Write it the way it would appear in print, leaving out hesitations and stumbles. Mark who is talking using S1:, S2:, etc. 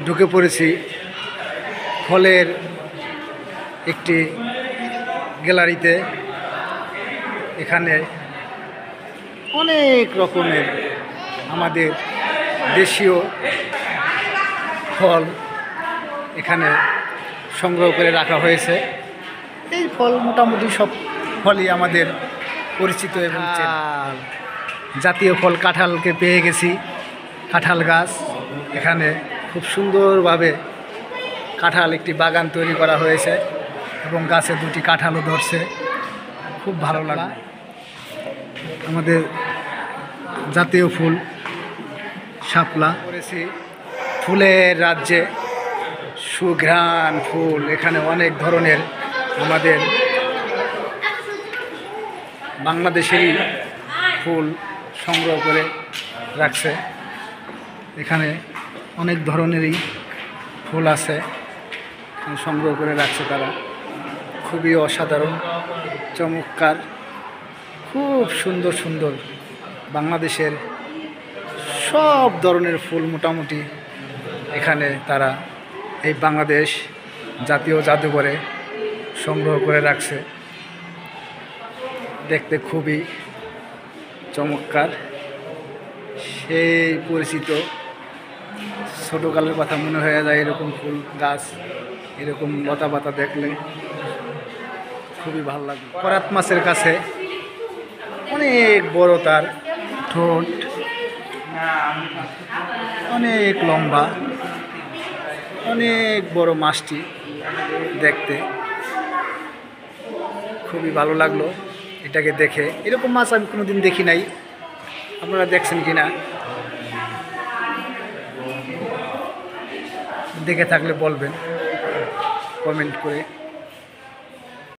S1: ঢুকে পড়েছি ফলের একটি গ্যালারিতে। এখানে অনেক রকমের আমাদের দেশীয় ফল এখানে সংগ্রহ করে রাখা হয়েছে। এই ফল মোটামুটি সব ফলই আমাদের পরিচিত এবং জাতীয় ফল কাঁঠালকে পেয়ে গেছি। কাঁঠাল গাছ এখানে খুব সুন্দরভাবে কাঁঠাল একটি বাগান তৈরি করা হয়েছে এবং গাছে দুটি কাঁঠালও ধরছে, খুব ভালো লাগা। আমাদের জাতীয় ফুল শাপলা করেছি। ফুলের রাজ্যে সুঘ্রাণ ফুল, এখানে অনেক ধরনের আমাদের বাংলাদেশেরই ফুল সংগ্রহ করে রাখছে। এখানে অনেক ধরনেরই ফুল আছে, সংগ্রহ করে রাখছে তারা। খুবই অসাধারণ, চমৎকার, খুব সুন্দর সুন্দর বাংলাদেশের সব ধরনের ফুল মোটামুটি এখানে তারা এই বাংলাদেশ জাতীয় জাদুঘরে সংগ্রহ করে রাখছে। দেখতে খুবই চমৎকার, সেই পরিচিত ছোটোকালের কথা মনে হয়ে যায়। এরকম ফুল গাছ, এরকম লতা পাতা দেখলে খুবই ভালো লাগে। করাত মাছের কাছে অনেক বড় তার ঠোঁট, অনেক লম্বা, অনেক বড় মাছটি দেখতে খুবই ভালো লাগলো এটাকে দেখে। এরকম মাছ আমি কোনোদিন দেখি নাই, আপনারা দেখছেন কি না দেখে থাকলে বলবেন কমেন্ট করে।